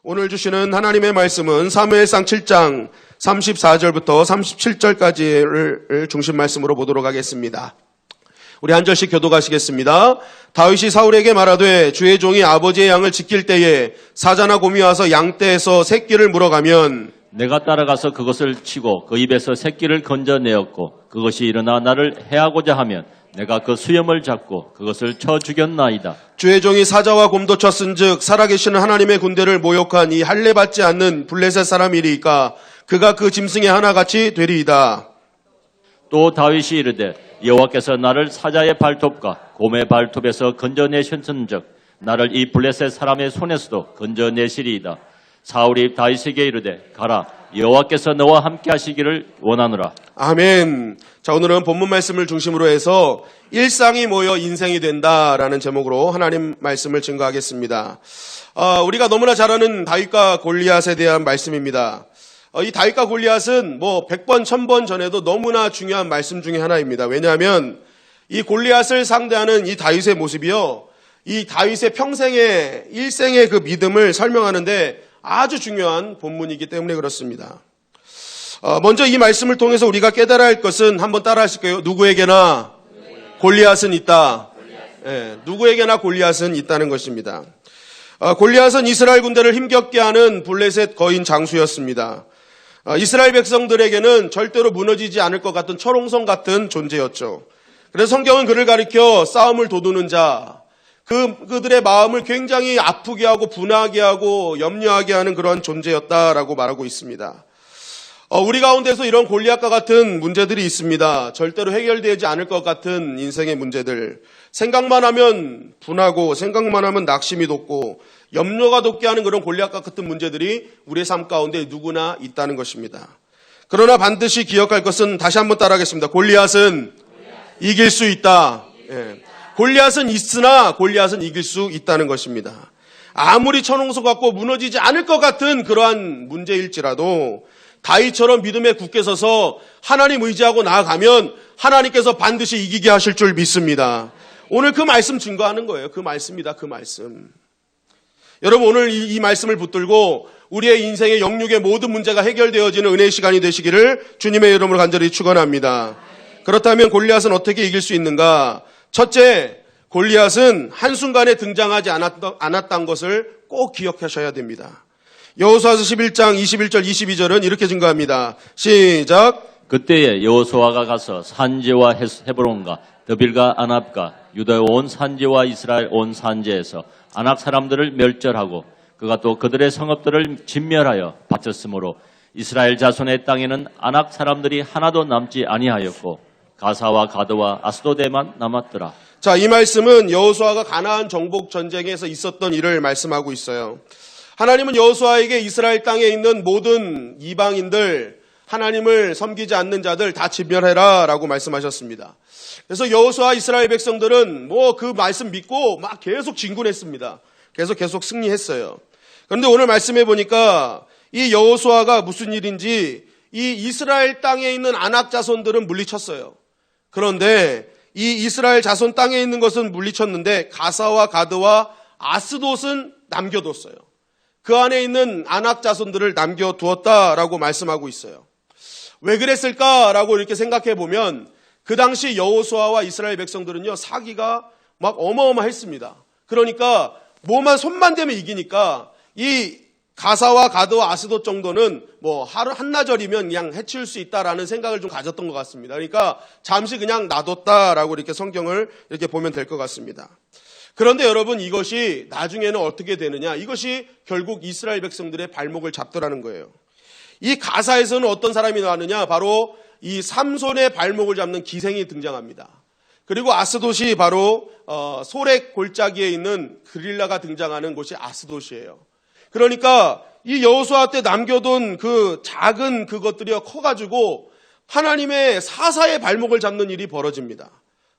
오늘 주시는 하나님의 말씀은 사무엘상 7장 34절부터 37절까지를 중심 말씀으로 보도록 하겠습니다. 우리 한 절씩 교독하시겠습니다. 다윗이 사울에게 말하되 주의 종이 아버지의 양을 지킬 때에 사자나 곰이 와서 양떼에서 새끼를 물어가면 내가 따라가서 그것을 치고 그 입에서 새끼를 건져내었고 그것이 일어나 나를 해하고자 하면 내가 그 수염을 잡고 그것을 쳐 죽였나이다. 주의 종이 사자와 곰도 쳤은즉 살아계시는 하나님의 군대를 모욕한 이 할례받지 않는 블레셋 사람이리이까 그가 그 짐승의 하나같이 되리이다. 또 다윗이 이르되 여호와께서 나를 사자의 발톱과 곰의 발톱에서 건져내셨은즉 나를 이 블레셋 사람의 손에서도 건져내시리이다. 사울이 다윗에게 이르되 가라 여호와께서 너와 함께 하시기를 원하노라. 아멘. 자, 오늘은 본문 말씀을 중심으로 해서 일상이 모여 인생이 된다라는 제목으로 하나님 말씀을 증거하겠습니다. 우리가 너무나 잘 아는 다윗과 골리앗에 대한 말씀입니다. 이 다윗과 골리앗은 100번, 1000번 전에도 너무나 중요한 말씀 중에 하나입니다. 왜냐하면 이 골리앗을 상대하는 이 다윗의 모습이요, 이 다윗의 평생의 일생의 그 믿음을 설명하는데 아주 중요한 본문이기 때문에 그렇습니다. 먼저 이 말씀을 통해서 우리가 깨달아야 할 것은 한번 따라 하실까요? 누구에게나 골리앗은 있다. 네, 누구에게나 골리앗은 있다는 것입니다. 골리앗은 이스라엘 군대를 힘겹게 하는 블레셋 거인 장수였습니다. 이스라엘 백성들에게는 절대로 무너지지 않을 것 같은 철옹성 같은 존재였죠. 그래서 성경은 그를 가리켜 싸움을 도두는 자, 그들의 마음을 굉장히 아프게 하고 분하게 하고 염려하게 하는 그런 존재였다라고 말하고 있습니다. 우리 가운데서 이런 골리앗과 같은 문제들이 있습니다. 절대로 해결되지 않을 것 같은 인생의 문제들. 생각만 하면 분하고 생각만 하면 낙심이 돋고 염려가 돋게 하는 그런 골리앗과 같은 문제들이 우리의 삶 가운데 누구나 있다는 것입니다. 그러나 반드시 기억할 것은 다시 한번 따라하겠습니다. 골리앗은 이길 수 있다. 예. 골리앗은 있으나 골리앗은 이길 수 있다는 것입니다. 아무리 천홍소 같고 무너지지 않을 것 같은 그러한 문제일지라도 다윗처럼 믿음에 굳게 서서 하나님 의지하고 나아가면 하나님께서 반드시 이기게 하실 줄 믿습니다. 오늘 그 말씀 증거하는 거예요. 그 말씀이다. 그 말씀. 여러분, 오늘 이 말씀을 붙들고 우리의 인생의 영육의 모든 문제가 해결되어지는 은혜의 시간이 되시기를 주님의 이름으로 간절히 축원합니다. 그렇다면 골리앗은 어떻게 이길 수 있는가? 첫째, 골리앗은 한순간에 등장하지 않았던 것을 꼭 기억하셔야 됩니다. 여호수아서 11장 21절 22절은 이렇게 증거합니다. 시작. 그때에 여호수아가 가서 산지와 헤브론과 드빌과 아납과 유다 온 산지와 이스라엘 온 산지에서 아낙 사람들을 멸절하고 그가 또 그들의 성읍들을 진멸하여 바쳤으므로 이스라엘 자손의 땅에는 아낙 사람들이 하나도 남지 아니하였고 가사와 가드와 아스도데만 남았더라. 자, 이 말씀은 여호수아가 가나안 정복 전쟁에서 있었던 일을 말씀하고 있어요. 하나님은 여호수아에게 이스라엘 땅에 있는 모든 이방인들, 하나님을 섬기지 않는 자들 다 진멸해라 라고 말씀하셨습니다. 그래서 여호수아 이스라엘 백성들은 그 말씀 믿고 막 계속 진군했습니다. 계속 승리했어요. 그런데 오늘 말씀해 보니까 이 여호수아가 무슨 일인지 이 이스라엘 땅에 있는 아낙 자손들은 물리쳤어요. 그런데 이 이스라엘 자손 땅에 있는 것은 물리쳤는데 가사와 가드와 아스돗은 남겨뒀어요. 그 안에 있는 아낙 자손들을 남겨두었다라고 말씀하고 있어요. 왜 그랬을까라고 이렇게 생각해 보면 그 당시 여호수아와 이스라엘 백성들은요, 사기가 막 어마어마했습니다. 그러니까 뭐만 손만 대면 이기니까 이 가사와 가드와 아스돗 정도는 하루 한나절이면 그냥 해칠 수 있다라는 생각을 좀 가졌던 것 같습니다. 그러니까 잠시 그냥 놔뒀다라고 이렇게 성경을 이렇게 보면 될 것 같습니다. 그런데 여러분, 이것이 나중에는 어떻게 되느냐? 이것이 결국 이스라엘 백성들의 발목을 잡더라는 거예요. 이 가사에서는 어떤 사람이 나왔느냐? 바로 이 삼손의 발목을 잡는 기생이 등장합니다. 그리고 아스돗이 바로 소렉 골짜기에 있는 그릴라가 등장하는 곳이 아스돗이에요. 그러니까 이 여호수아 때 남겨둔 그 작은 그것들이 커가지고 하나님의 사사의 발목을 잡는 일이 벌어집니다.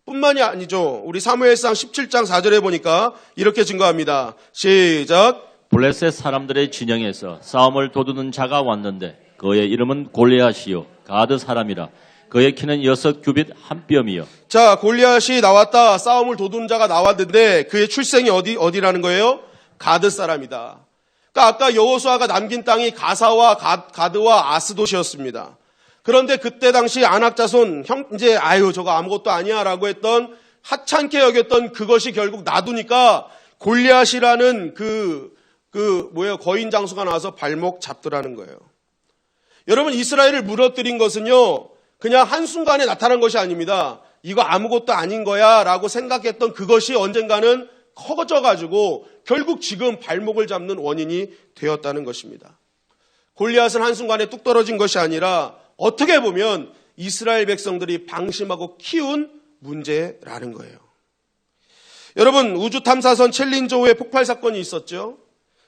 뿐만이 아니죠. 우리 사무엘상 17장 4절에 보니까 이렇게 증거합니다. 시작. 블레셋 사람들의 진영에서 싸움을 도두는 자가 왔는데 그의 이름은 골리앗이요 가드 사람이라. 그의 키는 6규빗 한 뼘이요. 자, 골리앗이 나왔다. 싸움을 도두는 자가 나왔는데 그의 출생이 어디라는 거예요? 가드 사람이다. 그러니까 아까 여호수아가 남긴 땅이 가사와 가드와 아스돗이었습니다. 그런데 그때 당시 아낙 자손 이제 저거 아무것도 아니야라고 했던 하찮게 여겼던 그것이 결국 놔두니까 골리앗이라는 거인 장수가 나와서 발목 잡더라는 거예요. 여러분, 이스라엘을 무너뜨린 것은요, 그냥 한순간에 나타난 것이 아닙니다. 이거 아무것도 아닌 거야 라고 생각했던 그것이 언젠가는 커져가지고 결국 지금 발목을 잡는 원인이 되었다는 것입니다. 골리앗은 한순간에 뚝 떨어진 것이 아니라 어떻게 보면 이스라엘 백성들이 방심하고 키운 문제라는 거예요. 여러분, 우주 탐사선 챌린저호의 폭발 사건이 있었죠.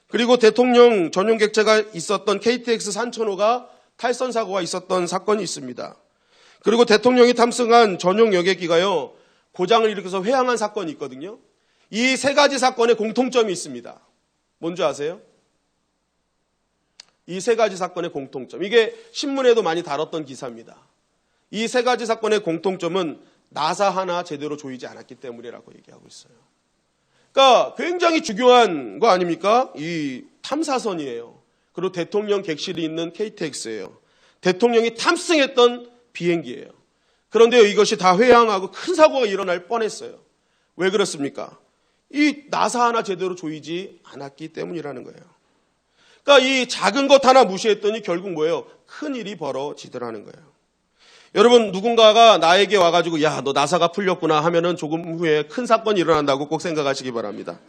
그리고 대통령 전용 객체가 있었던 KTX 산천호가 탈선 사고가 있었던 사건이 있습니다. 그리고 대통령이 탑승한 전용 여객기가요, 고장을 일으켜서 회항한 사건이 있거든요. 이 세 가지 사건에 공통점이 있습니다. 뭔지 아세요? 이 세 가지 사건의 공통점. 이게 신문에도 많이 다뤘던 기사입니다. 이 세 가지 사건의 공통점은 나사 하나 제대로 조이지 않았기 때문이라고 얘기하고 있어요. 그러니까 굉장히 중요한 거 아닙니까? 이 탐사선이에요. 그리고 대통령 객실이 있는 KTX예요. 대통령이 탑승했던 비행기예요. 그런데 이것이 다 회항하고 큰 사고가 일어날 뻔했어요. 왜 그렇습니까? 이 나사 하나 제대로 조이지 않았기 때문이라는 거예요. 그러니까 이 작은 것 하나 무시했더니 결국 뭐예요? 큰 일이 벌어지더라는 거예요. 여러분, 누군가가 나에게 와가지고 야, 너 나사가 풀렸구나 하면은 조금 후에 큰 사건이 일어난다고 꼭 생각하시기 바랍니다.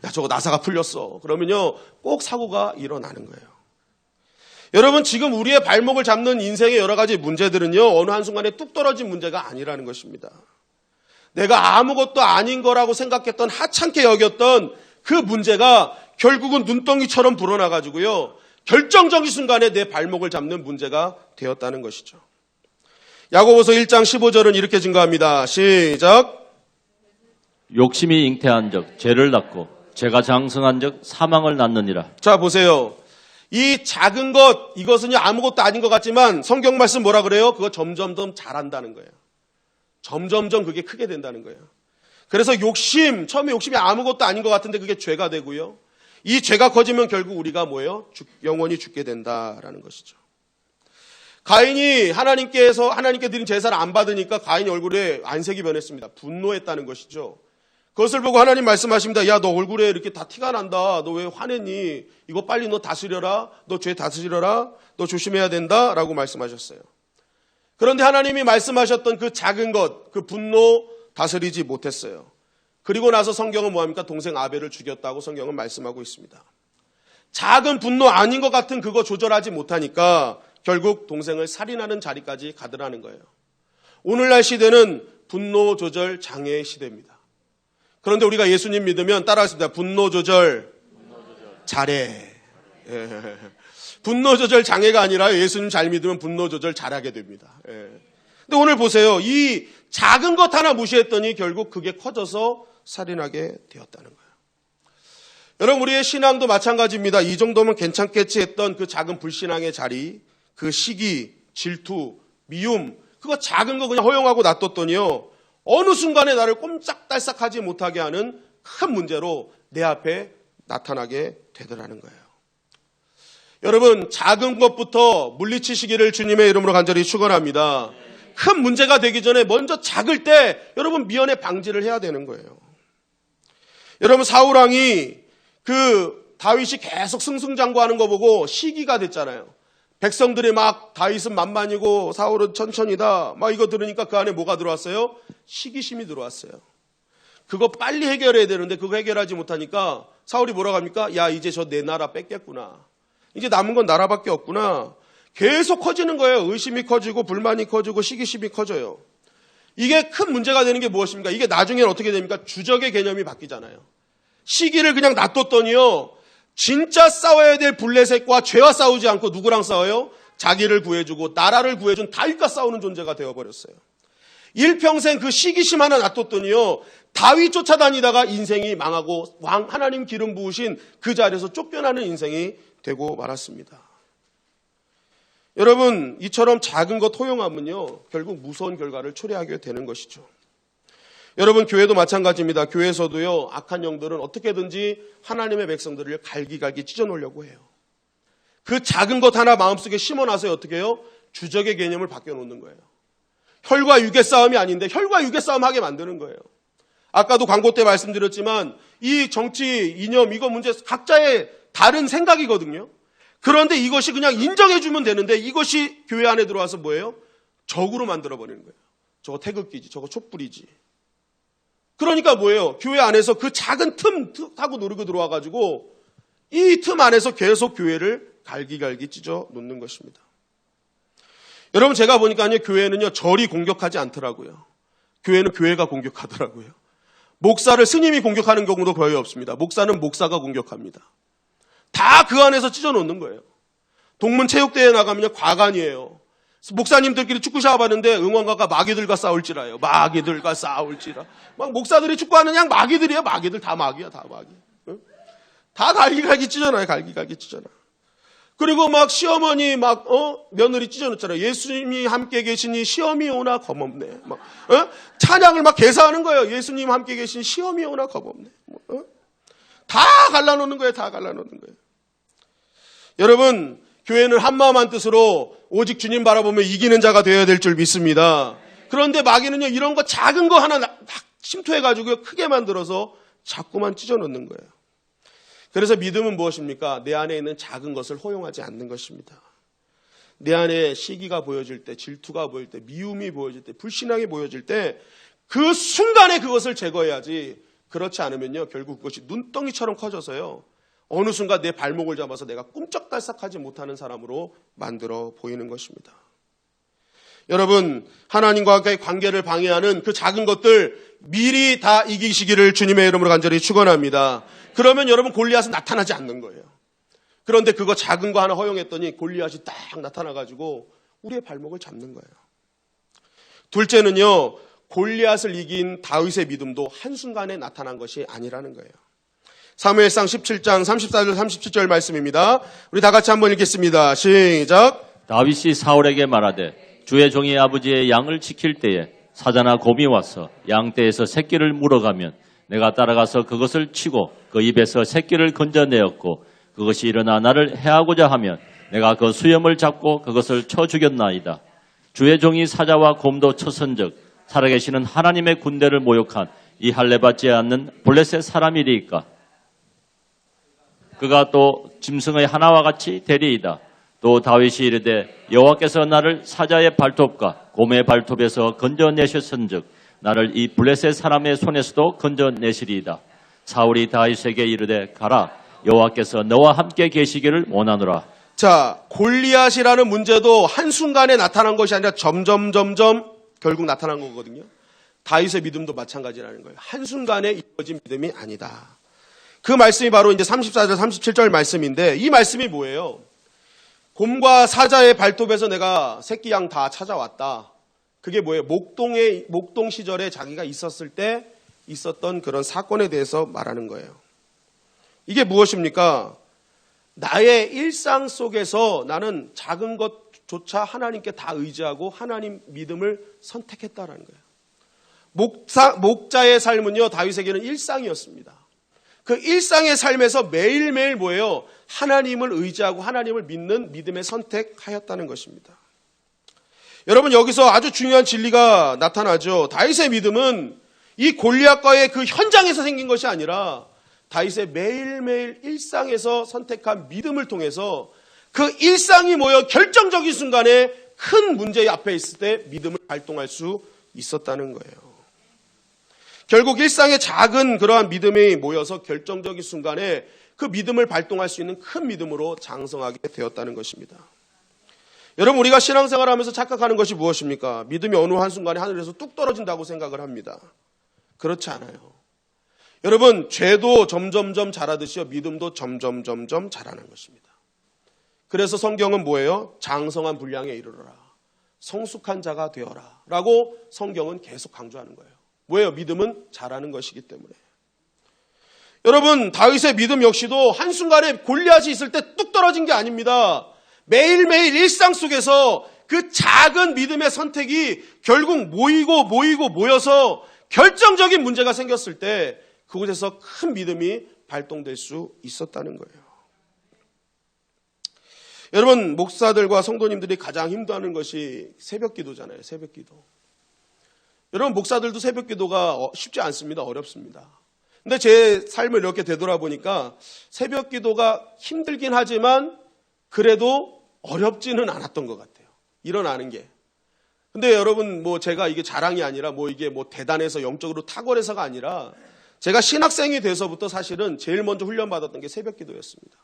야, 저거 나사가 풀렸어. 그러면요, 꼭 사고가 일어나는 거예요. 여러분, 지금 우리의 발목을 잡는 인생의 여러 가지 문제들은요, 어느 한순간에 뚝 떨어진 문제가 아니라는 것입니다. 내가 아무것도 아닌 거라고 생각했던, 하찮게 여겼던 그 문제가 결국은 눈덩이처럼 불어나가지고요, 결정적인 순간에 내 발목을 잡는 문제가 되었다는 것이죠. 야고보서 1장 15절은 이렇게 증거합니다. 시작. 욕심이 잉태한 적 죄를 낳고 죄가 장성한 적 사망을 낳느니라. 자, 보세요. 이 작은 것, 이것은 아무것도 아닌 것 같지만 성경 말씀 뭐라 그래요? 그거 점점점 자란다는 거예요. 점점점 그게 크게 된다는 거예요. 그래서 처음에 욕심이 아무것도 아닌 것 같은데 그게 죄가 되고요. 이 죄가 커지면 결국 우리가 뭐예요? 영원히 죽게 된다라는 것이죠. 가인이 하나님께 드린 제사를 안 받으니까 가인 얼굴에 안색이 변했습니다. 분노했다는 것이죠. 그것을 보고 하나님 말씀하십니다. 야, 너 얼굴에 이렇게 다 티가 난다. 너 왜 화냈니? 이거 빨리 너 다스려라. 너 죄 다스려라. 너 조심해야 된다. 라고 말씀하셨어요. 그런데 하나님이 말씀하셨던 그 작은 것, 그 분노 다스리지 못했어요. 그리고 나서 성경은 뭐합니까? 동생 아벨을 죽였다고 성경은 말씀하고 있습니다. 작은 분노 아닌 것 같은 그거 조절하지 못하니까 결국 동생을 살인하는 자리까지 가더라는 거예요. 오늘날 시대는 분노 조절 장애의 시대입니다. 그런데 우리가 예수님 믿으면 따라하겠습니다. 분노 조절 잘해. 예. 분노 조절 장애가 아니라 예수님 잘 믿으면 분노 조절 잘하게 됩니다. 예. 근데 오늘 보세요. 이 작은 것 하나 무시했더니 결국 그게 커져서 살인하게 되었다는 거예요. 여러분, 우리의 신앙도 마찬가지입니다. 이 정도면 괜찮겠지 했던 그 작은 불신앙의 자리, 그 시기, 질투, 미움, 그거 작은 거 그냥 허용하고 놔뒀더니요, 어느 순간에 나를 꼼짝달싹하지 못하게 하는 큰 문제로 내 앞에 나타나게 되더라는 거예요. 여러분, 작은 것부터 물리치시기를 주님의 이름으로 간절히 축원합니다. 큰 문제가 되기 전에 먼저 작을 때 여러분 미연에 방지를 해야 되는 거예요. 여러분, 사울왕이 그 다윗이 계속 승승장구하는 거 보고 시기가 됐잖아요. 백성들이 막 다윗은 만만이고 사울은 천천히다. 막 이거 들으니까 그 안에 뭐가 들어왔어요? 시기심이 들어왔어요. 그거 빨리 해결해야 되는데 그거 해결하지 못하니까 사울이 뭐라고 합니까? 야, 이제 저 내 나라 뺏겠구나. 이제 남은 건 나라밖에 없구나. 계속 커지는 거예요. 의심이 커지고 불만이 커지고 시기심이 커져요. 이게 큰 문제가 되는 게 무엇입니까? 이게 나중에는 어떻게 됩니까? 주적의 개념이 바뀌잖아요. 시기를 그냥 놔뒀더니요, 진짜 싸워야 될 블레셋과 죄와 싸우지 않고 누구랑 싸워요? 자기를 구해주고 나라를 구해준 다윗과 싸우는 존재가 되어버렸어요. 일평생 그 시기심 하나 놔뒀더니요, 다윗 쫓아다니다가 인생이 망하고 하나님 기름 부으신 그 자리에서 쫓겨나는 인생이 되고 말았습니다. 여러분, 이처럼 작은 것 허용하면요, 결국 무서운 결과를 초래하게 되는 것이죠. 여러분, 교회도 마찬가지입니다. 교회에서도요, 악한 영들은 어떻게든지 하나님의 백성들을 갈기갈기 찢어놓으려고 해요. 그 작은 것 하나 마음속에 심어놔서 어떻게 해요? 주적의 개념을 바뀌어놓는 거예요. 혈과 육의 싸움이 아닌데 혈과 육의 싸움 하게 만드는 거예요. 아까도 광고 때 말씀드렸지만 이 정치 이념 이거 문제 각자의 다른 생각이거든요. 그런데 이것이 그냥 인정해주면 되는데 이것이 교회 안에 들어와서 뭐예요? 적으로 만들어버리는 거예요. 저거 태극기지, 저거 촛불이지. 그러니까 뭐예요? 교회 안에서 그 작은 틈 타고 누르고 들어와가지고 이 틈 안에서 계속 교회를 갈기갈기 찢어 놓는 것입니다. 여러분, 제가 보니까요, 교회는요, 절이 공격하지 않더라고요. 교회는 교회가 공격하더라고요. 목사를 스님이 공격하는 경우도 거의 없습니다. 목사는 목사가 공격합니다. 다 그 안에서 찢어 놓는 거예요. 동문체육대회 나가면 과관이에요. 목사님들끼리 축구 시합하는데 응원가가 마귀들과 싸울지라요. 마귀들과 싸울지라. 막 목사들이 축구하는 그냥 마귀들이에요. 마귀들 다 마귀야, 다 마귀. 응? 다 갈기갈기 찢어놔요. 갈기갈기 찢어놔. 그리고 막 시어머니 며느리 찢어놓잖아요. 예수님이 함께 계시니 시험이 오나 겁없네. 막 찬양을 막 개사하는 거예요. 예수님 함께 계시니 시험이 오나 겁없네. 다 갈라놓는 거예요. 다 갈라놓는 거예요. 여러분, 교회는 한마음 한뜻으로 오직 주님 바라보며 이기는 자가 되어야 될 줄 믿습니다. 그런데 마귀는요, 이런 거 작은 거 하나 막 침투해가지고 크게 만들어서 자꾸만 찢어놓는 거예요. 그래서 믿음은 무엇입니까? 내 안에 있는 작은 것을 허용하지 않는 것입니다. 내 안에 시기가 보여질 때, 질투가 보일 때, 미움이 보여질 때, 불신앙이 보여질 때 그 순간에 그것을 제거해야지. 그렇지 않으면요, 결국 그것이 눈덩이처럼 커져서요, 어느 순간 내 발목을 잡아서 내가 꿈쩍달싹하지 못하는 사람으로 만들어 보이는 것입니다. 여러분, 하나님과 함께 관계를 방해하는 그 작은 것들 미리 다 이기시기를 주님의 이름으로 간절히 축원합니다. 그러면 여러분, 골리앗은 나타나지 않는 거예요. 그런데 그거 작은 거 하나 허용했더니 골리앗이 딱 나타나가지고 우리의 발목을 잡는 거예요. 둘째는요, 골리앗을 이긴 다윗의 믿음도 한순간에 나타난 것이 아니라는 거예요. 사무엘상 17장 34절 37절 말씀입니다. 우리 다 같이 한번 읽겠습니다. 시작. 다윗이 사울에게 말하되 주의 종이 아버지의 양을 지킬 때에 사자나 곰이 와서 양떼에서 새끼를 물어가면 내가 따라가서 그것을 치고 그 입에서 새끼를 건져내었고 그것이 일어나 나를 해하고자 하면 내가 그 수염을 잡고 그것을 쳐 죽였나이다. 주의 종이 사자와 곰도 쳤은즉 살아계시는 하나님의 군대를 모욕한 이 할례받지 않는 블레셋 사람이리이까. 그가 또 짐승의 하나와 같이 되리이다. 또 다윗이 이르되 여호와께서 나를 사자의 발톱과 곰의 발톱에서 건져내셨은즉 나를 이 블레셋 사람의 손에서도 건져내시리이다. 사울이 다윗에게 이르되 가라, 여호와께서 너와 함께 계시기를 원하노라. 자, 골리앗이라는 문제도 한순간에 나타난 것이 아니라 점점 결국 나타난 거거든요. 다윗의 믿음도 마찬가지라는 거예요. 한순간에 이루어진 믿음이 아니다. 그 말씀이 바로 이제 34절 37절 말씀인데, 이 말씀이 뭐예요? 곰과 사자의 발톱에서 내가 새끼 양 다 찾아왔다. 그게 뭐예요? 목동 시절에 자기가 있었을 때 있었던 그런 사건에 대해서 말하는 거예요. 이게 무엇입니까? 나의 일상 속에서 나는 작은 것조차 하나님께 다 의지하고 하나님 믿음을 선택했다라는 거예요. 목자의 삶은요, 다윗에게는 일상이었습니다. 그 일상의 삶에서 매일매일 뭐예요? 하나님을 의지하고 하나님을 믿는 믿음의 선택하였다는 것입니다. 여러분, 여기서 아주 중요한 진리가 나타나죠. 다윗의 믿음은 이 골리앗과의 그 현장에서 생긴 것이 아니라 다윗의 매일매일 일상에서 선택한 믿음을 통해서 그 일상이 모여 결정적인 순간에 큰 문제 앞에 있을 때 믿음을 발동할 수 있었다는 거예요. 결국 일상의 작은 그러한 믿음이 모여서 결정적인 순간에 그 믿음을 발동할 수 있는 큰 믿음으로 장성하게 되었다는 것입니다. 여러분, 우리가 신앙생활하면서 착각하는 것이 무엇입니까? 믿음이 어느 한순간에 하늘에서 뚝 떨어진다고 생각을 합니다. 그렇지 않아요. 여러분, 죄도 점점점 자라듯이요, 믿음도 점점점 자라는 것입니다. 그래서 성경은 뭐예요? 장성한 분량에 이르러라, 성숙한 자가 되어라 라고 성경은 계속 강조하는 거예요. 뭐예요? 믿음은 자라는 것이기 때문에. 여러분, 다윗의 믿음 역시도 한순간에 골리앗이 있을 때 뚝 떨어진 게 아닙니다. 매일매일 일상 속에서 그 작은 믿음의 선택이 결국 모여서 결정적인 문제가 생겼을 때 그곳에서 큰 믿음이 발동될 수 있었다는 거예요. 여러분, 목사들과 성도님들이 가장 힘들어하는 것이 새벽 기도잖아요. 새벽 기도. 여러분, 목사들도 새벽 기도가 쉽지 않습니다. 어렵습니다. 근데 제 삶을 이렇게 되돌아보니까 새벽 기도가 힘들긴 하지만 그래도 어렵지는 않았던 것 같아요. 일어나는 게. 근데 여러분, 제가 이게 자랑이 아니라 이게 대단해서 영적으로 탁월해서가 아니라 제가 신학생이 돼서부터 사실은 제일 먼저 훈련받았던 게 새벽 기도였습니다.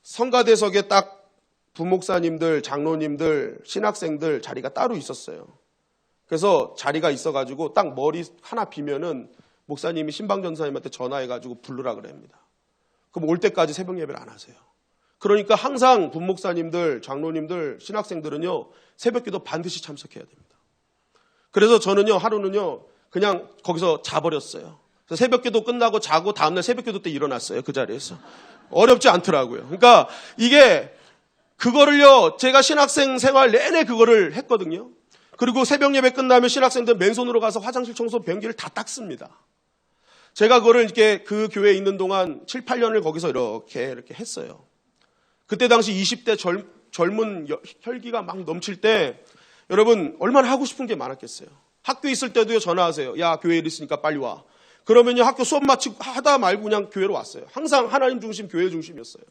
성가대석에 딱 부목사님들, 장로님들, 신학생들 자리가 따로 있었어요. 그래서 자리가 있어가지고 딱 머리 하나 비면은 목사님이 신방전사님한테 전화해가지고 부르라 그럽니다. 그럼 올 때까지 새벽 예배를 안 하세요. 그러니까 항상 부목사님들, 장로님들, 신학생들은요, 새벽 기도 반드시 참석해야 됩니다. 그래서 저는요, 하루는요, 그냥 거기서 자버렸어요. 그래서 새벽 기도 끝나고 자고 다음날 새벽 기도 때 일어났어요. 그 자리에서. 어렵지 않더라고요. 그러니까 이게 그거를요, 제가 신학생 생활 내내 그거를 했거든요. 그리고 새벽 예배 끝나면 신학생들 맨손으로 가서 화장실 청소 변기를 다 닦습니다. 제가 그거를 이렇게 그 교회에 있는 동안 7, 8년을 거기서 이렇게 했어요. 그때 당시 20대 젊은 혈기가 막 넘칠 때 여러분 얼마나 하고 싶은 게 많았겠어요. 학교에 있을 때도요, 전화하세요. 야, 교회에 있으니까 빨리 와. 그러면요, 학교 수업 마치고 하다 말고 그냥 교회로 왔어요. 항상 하나님 중심, 교회 중심이었어요.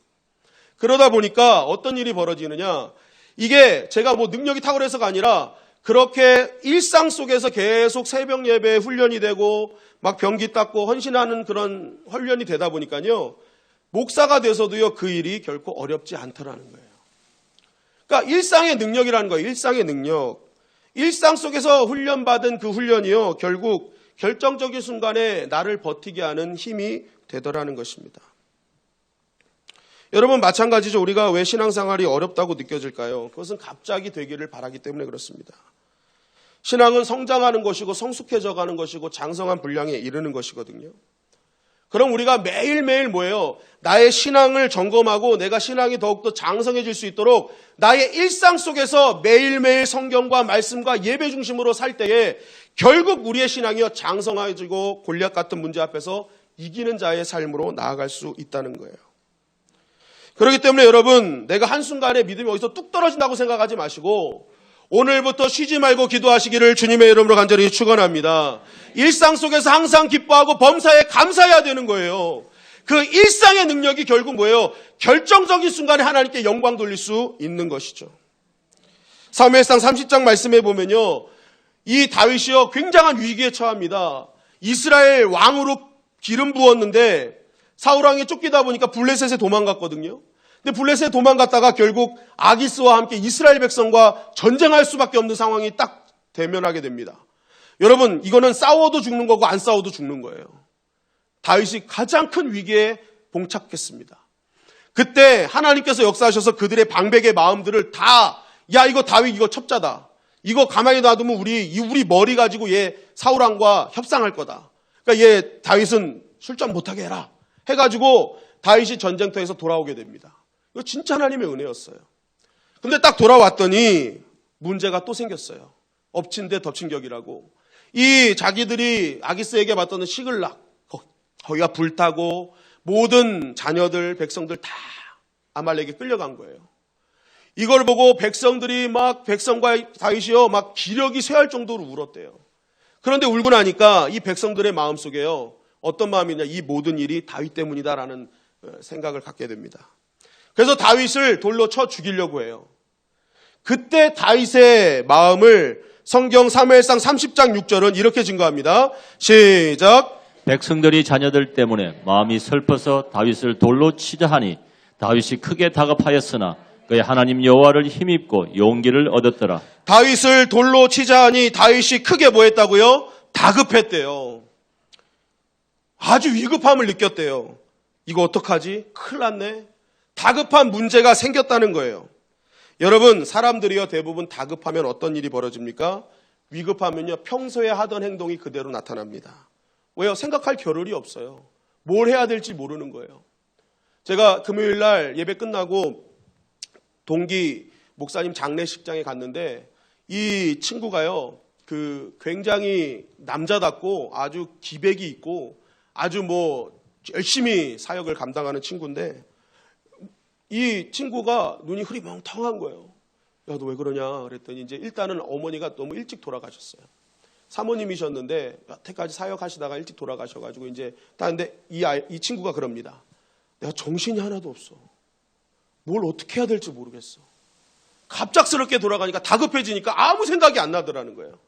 그러다 보니까 어떤 일이 벌어지느냐, 이게 제가 능력이 탁월해서가 아니라 그렇게 일상 속에서 계속 새벽 예배 훈련이 되고 막 변기 닦고 헌신하는 그런 훈련이 되다 보니까요, 목사가 돼서도요, 그 일이 결코 어렵지 않더라는 거예요. 그러니까 일상의 능력이라는 거예요. 일상의 능력. 일상 속에서 훈련받은 그 훈련이요, 결국 결정적인 순간에 나를 버티게 하는 힘이 되더라는 것입니다. 여러분, 마찬가지죠. 우리가 왜 신앙생활이 어렵다고 느껴질까요? 그것은 갑자기 되기를 바라기 때문에 그렇습니다. 신앙은 성장하는 것이고 성숙해져 가는 것이고 장성한 분량에 이르는 것이거든요. 그럼 우리가 매일매일 뭐예요? 나의 신앙을 점검하고 내가 신앙이 더욱더 장성해질 수 있도록 나의 일상 속에서 매일매일 성경과 말씀과 예배 중심으로 살 때에 결국 우리의 신앙이요, 장성해지고 골리앗 같은 문제 앞에서 이기는 자의 삶으로 나아갈 수 있다는 거예요. 그렇기 때문에 여러분, 내가 한순간에 믿음이 어디서 뚝 떨어진다고 생각하지 마시고 오늘부터 쉬지 말고 기도하시기를 주님의 이름으로 간절히 축원합니다. 일상 속에서 항상 기뻐하고 범사에 감사해야 되는 거예요. 그 일상의 능력이 결국 뭐예요? 결정적인 순간에 하나님께 영광 돌릴 수 있는 것이죠. 사무엘상 30장 말씀해 보면요, 이 다윗이요, 굉장한 위기에 처합니다. 이스라엘 왕으로 기름 부었는데 사울 왕이 쫓기다 보니까 블레셋에 도망갔거든요. 근데 블레셋에 도망갔다가 결국 아기스와 함께 이스라엘 백성과 전쟁할 수밖에 없는 상황이 딱 대면하게 됩니다. 여러분, 이거는 싸워도 죽는 거고 안 싸워도 죽는 거예요. 다윗이 가장 큰 위기에 봉착했습니다. 그때 하나님께서 역사하셔서 그들의 방백의 마음들을 다, 야, 이거 다윗 이거 첩자다. 이거 가만히 놔두면 우리 머리 가지고 얘 사울왕과 협상할 거다. 그러니까 얘 다윗은 출전 못하게 해라. 해가지고 다윗이 전쟁터에서 돌아오게 됩니다. 이거 진짜 하나님의 은혜였어요. 근데 딱 돌아왔더니 문제가 또 생겼어요. 엎친 데 덮친 격이라고. 이 자기들이 아기스에게 받던 시글락, 거기가 불타고 모든 자녀들, 백성들 다 아말렉에 끌려간 거예요. 이걸 보고 백성들이 백성과 다윗이요, 기력이 쇠할 정도로 울었대요. 그런데 울고 나니까 이 백성들의 마음속에요, 어떤 마음이냐, 이 모든 일이 다윗 때문이다라는 생각을 갖게 됩니다. 그래서 다윗을 돌로 쳐 죽이려고 해요. 그때 다윗의 마음을 성경 사무엘상 30장 6절은 이렇게 증거합니다. 시작. 백성들이 자녀들 때문에 마음이 슬퍼서 다윗을 돌로 치자 하니 다윗이 크게 다급하였으나 그의 하나님 여호와를 힘입고 용기를 얻었더라. 다윗을 돌로 치자 하니 다윗이 크게 뭐 했다고요? 다급했대요. 아주 위급함을 느꼈대요. 이거 어떡하지? 큰일 났네. 다급한 문제가 생겼다는 거예요. 여러분, 사람들이요, 대부분 다급하면 어떤 일이 벌어집니까? 위급하면요, 평소에 하던 행동이 그대로 나타납니다. 왜요? 생각할 겨를이 없어요. 뭘 해야 될지 모르는 거예요. 제가 금요일 날 예배 끝나고 동기 목사님 장례식장에 갔는데 이 친구가요, 굉장히 남자답고 아주 기백이 있고 아주 열심히 사역을 감당하는 친구인데 이 친구가 눈이 흐리멍텅한 거예요. 야, 너 왜 그러냐 그랬더니 이제 일단은 어머니가 너무 일찍 돌아가셨어요. 사모님이셨는데 여태까지 사역하시다가 일찍 돌아가셔가지고 이제 근데 이 친구가 그럽니다. 내가 정신이 하나도 없어. 뭘 어떻게 해야 될지 모르겠어. 갑작스럽게 돌아가니까 다급해지니까 아무 생각이 안 나더라는 거예요.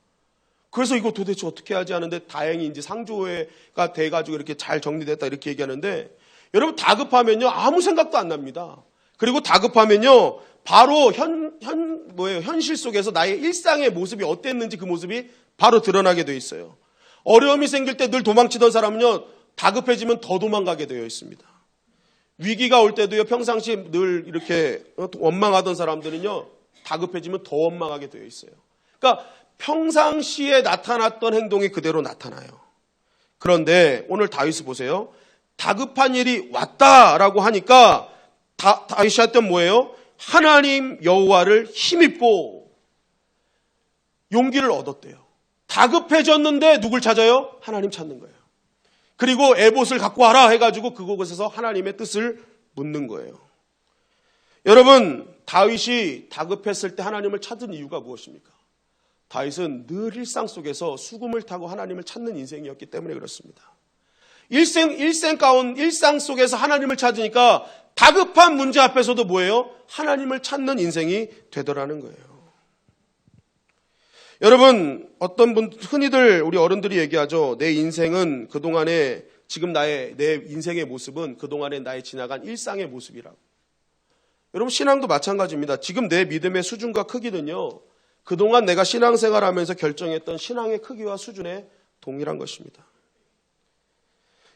그래서 이거 도대체 어떻게 하지 하는데 다행히 이제 상조회가 돼가지고 이렇게 잘 정리됐다 이렇게 얘기하는데 여러분 다급하면요 아무 생각도 안 납니다. 그리고 다급하면요 바로 현실 속에서 나의 일상의 모습이 어땠는지 그 모습이 바로 드러나게 돼 있어요. 어려움이 생길 때 늘 도망치던 사람은요 다급해지면 더 도망가게 되어 있습니다. 위기가 올 때도요 평상시에 늘 이렇게 원망하던 사람들은요 다급해지면 더 원망하게 되어 있어요. 그러니까 평상시에 나타났던 행동이 그대로 나타나요. 그런데 오늘 다윗을 보세요. 다급한 일이 왔다라고 하니까 다윗이 했던 뭐예요? 하나님 여호와를 힘입고 용기를 얻었대요. 다급해졌는데 누굴 찾아요? 하나님 찾는 거예요. 그리고 에봇을 갖고 와라 해가지고 그곳에서 하나님의 뜻을 묻는 거예요. 여러분 다윗이 다급했을 때 하나님을 찾은 이유가 무엇입니까? 다윗은 늘 일상 속에서 수금을 타고 하나님을 찾는 인생이었기 때문에 그렇습니다. 일상 속에서 하나님을 찾으니까 다급한 문제 앞에서도 뭐예요? 하나님을 찾는 인생이 되더라는 거예요. 여러분 어떤 분 흔히들 우리 어른들이 얘기하죠. 내 인생은 그동안에 지금 내 인생의 모습은 그동안에 나의 지나간 일상의 모습이라고. 여러분 신앙도 마찬가지입니다. 지금 내 믿음의 수준과 크기는요. 그동안 내가 신앙생활하면서 결정했던 신앙의 크기와 수준에 동일한 것입니다.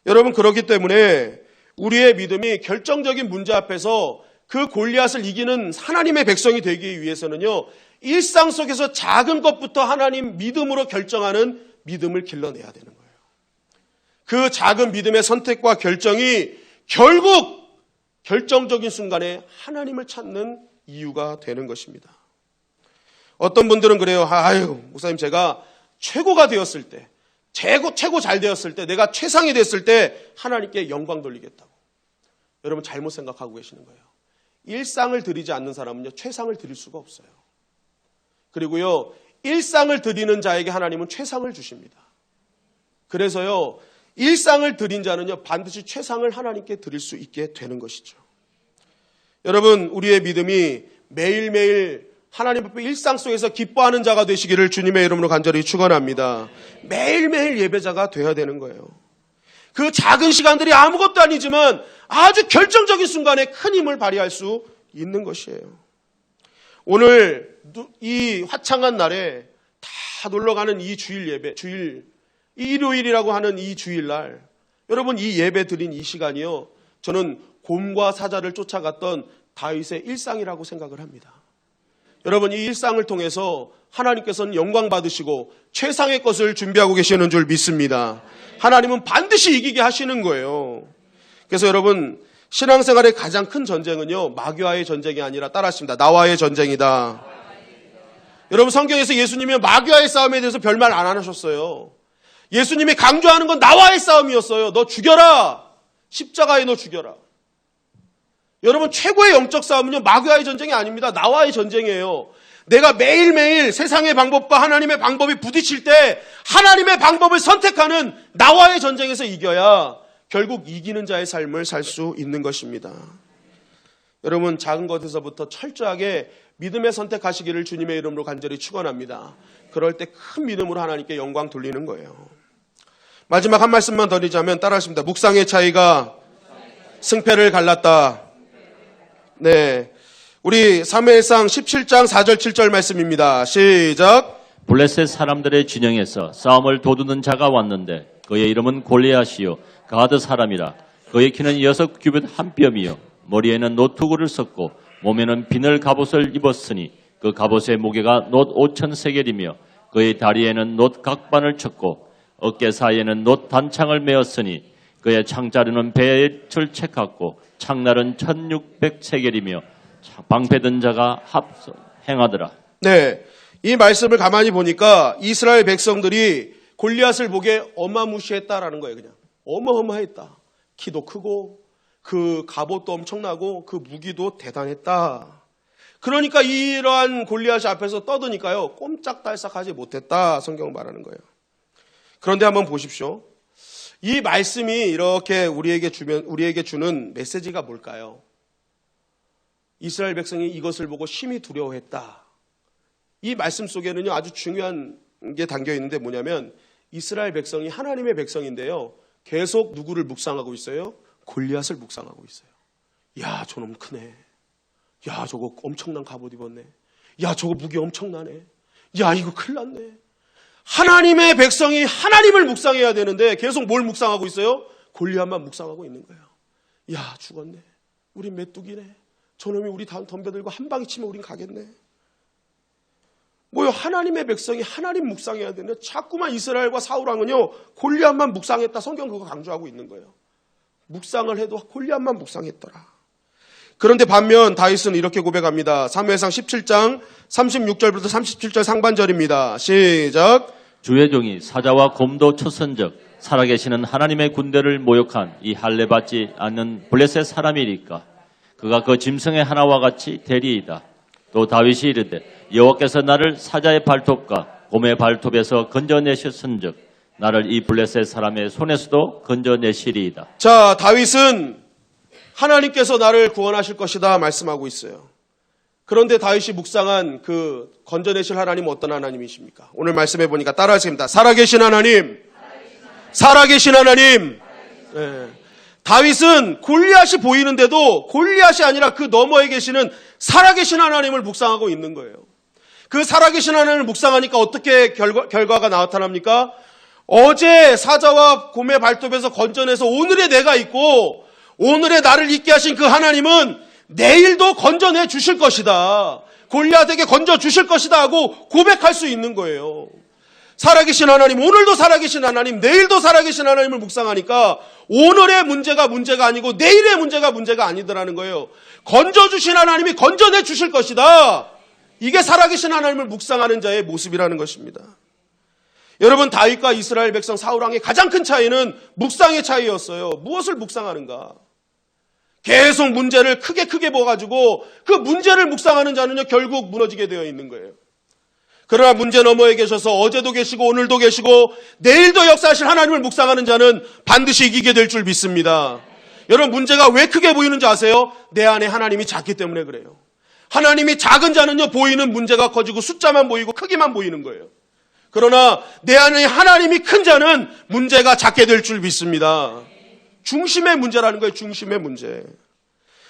여러분 그렇기 때문에 우리의 믿음이 결정적인 문제 앞에서 그 골리앗을 이기는 하나님의 백성이 되기 위해서는요. 일상 속에서 작은 것부터 하나님 믿음으로 결정하는 믿음을 길러내야 되는 거예요. 그 작은 믿음의 선택과 결정이 결국 결정적인 순간에 하나님을 찾는 이유가 되는 것입니다. 어떤 분들은 그래요. 아유, 목사님 제가 최고가 되었을 때, 최고 잘 되었을 때, 내가 최상이 됐을 때 하나님께 영광 돌리겠다고. 여러분 잘못 생각하고 계시는 거예요. 일상을 드리지 않는 사람은요, 최상을 드릴 수가 없어요. 그리고요, 일상을 드리는 자에게 하나님은 최상을 주십니다. 그래서요, 일상을 드린 자는요, 반드시 최상을 하나님께 드릴 수 있게 되는 것이죠. 여러분, 우리의 믿음이 매일매일 하나님 앞에 일상 속에서 기뻐하는 자가 되시기를 주님의 이름으로 간절히 축원합니다. 매일매일 예배자가 되어야 되는 거예요. 그 작은 시간들이 아무것도 아니지만 아주 결정적인 순간에 큰 힘을 발휘할 수 있는 것이에요. 오늘 이 화창한 날에 다 놀러가는 이 주일 예배, 일요일이라고 하는 이 주일날, 여러분 이 예배 드린 이 시간이요, 저는 곰과 사자를 쫓아갔던 다윗의 일상이라고 생각을 합니다. 여러분 이 일상을 통해서 하나님께서는 영광 받으시고 최상의 것을 준비하고 계시는 줄 믿습니다. 하나님은 반드시 이기게 하시는 거예요. 그래서 여러분 신앙생활의 가장 큰 전쟁은요, 마귀와의 전쟁이 아니라 따라하십니다. 나와의 전쟁이다. 여러분 성경에서 예수님이 마귀와의 싸움에 대해서 별말 안 하셨어요. 예수님이 강조하는 건 나와의 싸움이었어요. 너 죽여라. 십자가에 너 죽여라. 여러분 최고의 영적 싸움은요, 마귀와의 전쟁이 아닙니다. 나와의 전쟁이에요. 내가 매일매일 세상의 방법과 하나님의 방법이 부딪힐 때 하나님의 방법을 선택하는 나와의 전쟁에서 이겨야 결국 이기는 자의 삶을 살 수 있는 것입니다. 여러분 작은 것에서부터 철저하게 믿음의 선택하시기를 주님의 이름으로 간절히 축원합니다. 그럴 때 큰 믿음으로 하나님께 영광 돌리는 거예요. 마지막 한 말씀만 더 드리자면 따라하십니다. 묵상의 차이가 승패를 갈랐다. 네, 우리 사무엘상 17장 4절 7절 말씀입니다. 시작. 블레셋 사람들의 진영에서 싸움을 도두는 자가 왔는데 그의 이름은 골리앗이요 가드 사람이라. 그의 키는 6규빗 한 뼘이요 머리에는 노투구를 썼고 몸에는 비늘 갑옷을 입었으니 그 갑옷의 무게가 놋 5천 세겔이며 그의 다리에는 놋 각반을 쳤고 어깨 사이에는 놋 단창을 메었으니 그의 창자루는 배틀 채같고 창날은 1600세겔이며 방패든 자가 행하더라. 네, 이 말씀을 가만히 보니까 이스라엘 백성들이 골리앗을 보기에 어마무시했다라는 거예요. 그냥 어마어마했다. 키도 크고 그 갑옷도 엄청나고 그 무기도 대단했다. 그러니까 이러한 골리앗이 앞에서 떠드니까요, 꼼짝달싹하지 못했다. 성경은 말하는 거예요. 그런데 한번 보십시오. 이 말씀이 이렇게 우리에게 주는 메시지가 뭘까요? 이스라엘 백성이 이것을 보고 심히 두려워했다. 이 말씀 속에는요, 아주 중요한 게 담겨 있는데 뭐냐면 이스라엘 백성이 하나님의 백성인데요, 계속 누구를 묵상하고 있어요? 골리앗을 묵상하고 있어요. 야, 저놈 크네. 야, 저거 엄청난 갑옷 입었네. 야, 저거 무기 엄청나네. 야, 이거 큰일 났네. 하나님의 백성이 하나님을 묵상해야 되는데 계속 뭘 묵상하고 있어요? 골리앗만 묵상하고 있는 거예요. 야, 죽었네. 우린 메뚜기네. 저놈이 우리 덤벼들고 한 방에 치면 우린 가겠네. 뭐요? 하나님의 백성이 하나님 묵상해야 되는데 자꾸만 이스라엘과 사울왕은요, 골리앗만 묵상했다. 성경 그거 강조하고 있는 거예요. 묵상을 해도 골리앗만 묵상했더라. 그런데 반면 다윗은 이렇게 고백합니다. 사무엘상 17장 36절부터 37절 상반절입니다. 시작. 주의 종이 사자와 곰도 쳤은즉 살아계시는 하나님의 군대를 모욕한 이 할례 받지 않는 블레셋 사람이니까 그가 그 짐승의 하나와 같이 되리이다. 또 다윗이 이르되 여호와께서 나를 사자의 발톱과 곰의 발톱에서 건져내셨은즉 나를 이 블레셋 사람의 손에서도 건져내시리이다. 자, 다윗은 하나님께서 나를 구원하실 것이다 말씀하고 있어요. 그런데 다윗이 묵상한 그 건져내실 하나님 어떤 하나님이십니까? 오늘 말씀해 보니까 따라하십니다. 살아계신 하나님. 살아계신 하나님. 네. 다윗은 골리앗이 보이는데도 골리앗이 아니라 그 너머에 계시는 살아계신 하나님을 묵상하고 있는 거예요. 그 살아계신 하나님을 묵상하니까 어떻게 결과가 나타납니까? 어제 사자와 곰의 발톱에서 건져내서 오늘의 내가 있고 오늘의 나를 있게 하신 그 하나님은 내일도 건져내 주실 것이다. 골리앗에게 건져 주실 것이다 하고 고백할 수 있는 거예요. 살아계신 하나님, 오늘도 살아계신 하나님, 내일도 살아계신 하나님을 묵상하니까 오늘의 문제가 아니고 내일의 문제가 아니더라는 거예요. 건져주신 하나님이 건져내 주실 것이다. 이게 살아계신 하나님을 묵상하는 자의 모습이라는 것입니다. 여러분, 다윗과 이스라엘 백성 사울왕의 가장 큰 차이는 묵상의 차이였어요. 무엇을 묵상하는가? 계속 문제를 크게 봐가지고 그 문제를 묵상하는 자는요, 결국 무너지게 되어 있는 거예요. 그러나 문제 너머에 계셔서 어제도 계시고 오늘도 계시고 내일도 역사하실 하나님을 묵상하는 자는 반드시 이기게 될 줄 믿습니다. 여러분, 문제가 왜 크게 보이는지 아세요? 내 안에 하나님이 작기 때문에 그래요. 하나님이 작은 자는요, 보이는 문제가 커지고 숫자만 보이고 크기만 보이는 거예요. 그러나 내 안에 하나님이 큰 자는 문제가 작게 될 줄 믿습니다. 중심의 문제라는 거예요. 중심의 문제.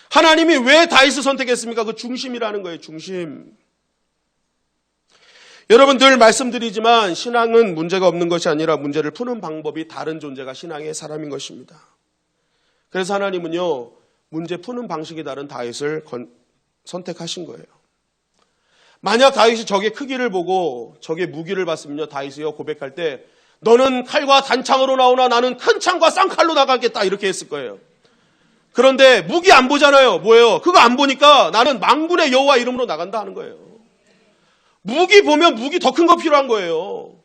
하나님이 왜 다윗을 선택했습니까? 그 중심이라는 거예요. 중심. 여러분, 늘 말씀드리지만 신앙은 문제가 없는 것이 아니라 문제를 푸는 방법이 다른 존재가 신앙의 사람인 것입니다. 그래서 하나님은요, 문제 푸는 방식이 다른 다윗을 선택하신 거예요. 만약 다윗이 적의 크기를 보고 적의 무기를 봤으면요, 다윗이요 고백할 때 너는 칼과 단창으로 나오나 나는 큰 창과 쌍칼로 나가겠다 이렇게 했을 거예요. 그런데 무기 안 보잖아요. 뭐예요? 그거 안 보니까 나는 만군의 여호와 이름으로 나간다 하는 거예요. 무기 보면 무기 더 큰 거 필요한 거예요.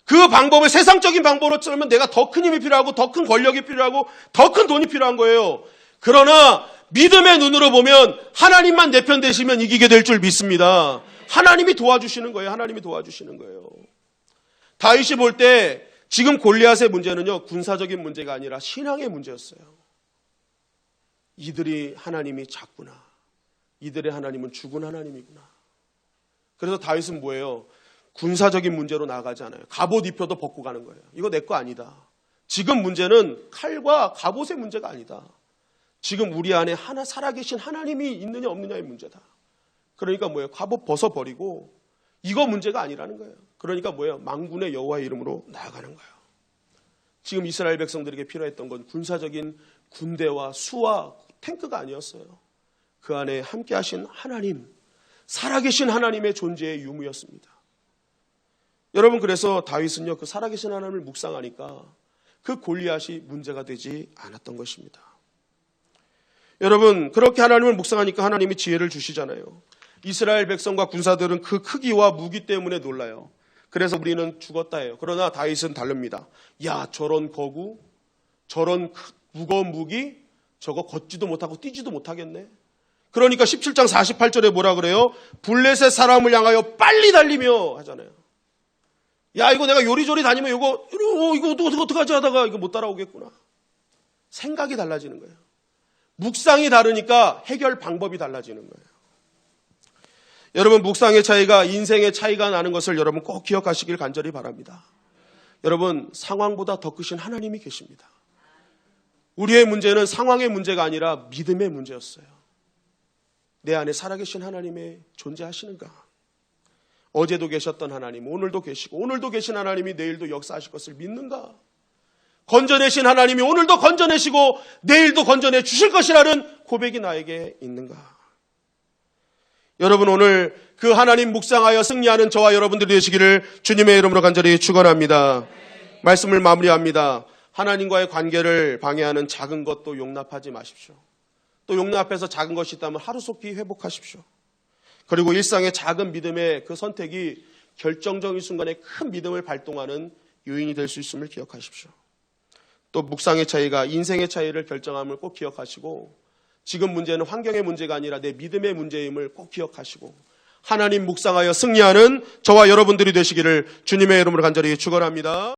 그 방법을 세상적인 방법으로 쓰면 내가 더 큰 힘이 필요하고 더 큰 권력이 필요하고 더 큰 돈이 필요한 거예요. 그러나 믿음의 눈으로 보면 하나님만 내 편 되시면 이기게 될 줄 믿습니다. 하나님이 도와주시는 거예요. 하나님이 도와주시는 거예요. 다윗이 볼 때 지금 골리앗의 문제는요, 군사적인 문제가 아니라 신앙의 문제였어요. 이들이 하나님이 작구나. 이들의 하나님은 죽은 하나님이구나. 그래서 다윗은 뭐예요? 군사적인 문제로 나아가지 않아요. 갑옷 입혀도 벗고 가는 거예요. 이거 내 거 아니다. 지금 문제는 칼과 갑옷의 문제가 아니다. 지금 우리 안에 하나 살아계신 하나님이 있느냐 없느냐의 문제다. 그러니까 뭐예요? 갑옷 벗어버리고 이거 문제가 아니라는 거예요. 그러니까 뭐예요? 만군의 여호와의 이름으로 나아가는 거예요. 지금 이스라엘 백성들에게 필요했던 건 군사적인 군대와 수와 탱크가 아니었어요. 그 안에 함께 하신 하나님, 살아계신 하나님의 존재의 유무였습니다. 여러분, 그래서 다윗은요, 그 살아계신 하나님을 묵상하니까 그 골리앗이 문제가 되지 않았던 것입니다. 여러분, 그렇게 하나님을 묵상하니까 하나님이 지혜를 주시잖아요. 이스라엘 백성과 군사들은 그 크기와 무기 때문에 놀라요. 그래서 우리는 죽었다 해요. 그러나 다윗은 다릅니다. 야, 저런 거구, 저런 무거운 무기, 저거 걷지도 못하고 뛰지도 못하겠네. 그러니까 17장 48절에 뭐라 그래요? 블레셋 사람을 향하여 빨리 달리며 하잖아요. 야, 이거 내가 요리조리 다니면 이거 어떡하지 하다가 이거 못 따라오겠구나. 생각이 달라지는 거예요. 묵상이 다르니까 해결 방법이 달라지는 거예요. 여러분, 묵상의 차이가 인생의 차이가 나는 것을 여러분 꼭 기억하시길 간절히 바랍니다. 여러분, 상황보다 더 크신 하나님이 계십니다. 우리의 문제는 상황의 문제가 아니라 믿음의 문제였어요. 내 안에 살아계신 하나님의 존재하시는가? 어제도 계셨던 하나님, 오늘도 계시고 오늘도 계신 하나님이 내일도 역사하실 것을 믿는가? 건져내신 하나님이 오늘도 건져내시고 내일도 건져내 주실 것이라는 고백이 나에게 있는가? 여러분, 오늘 그 하나님 묵상하여 승리하는 저와 여러분들이 되시기를 주님의 이름으로 간절히 축원합니다. 말씀을 마무리합니다. 하나님과의 관계를 방해하는 작은 것도 용납하지 마십시오. 또 용납해서 작은 것이 있다면 하루속히 회복하십시오. 그리고 일상의 작은 믿음의 그 선택이 결정적인 순간에 큰 믿음을 발동하는 요인이 될 수 있음을 기억하십시오. 또 묵상의 차이가 인생의 차이를 결정함을 꼭 기억하시고, 지금 문제는 환경의 문제가 아니라 내 믿음의 문제임을 꼭 기억하시고, 하나님 묵상하여 승리하는 저와 여러분들이 되시기를 주님의 이름으로 간절히 축원합니다.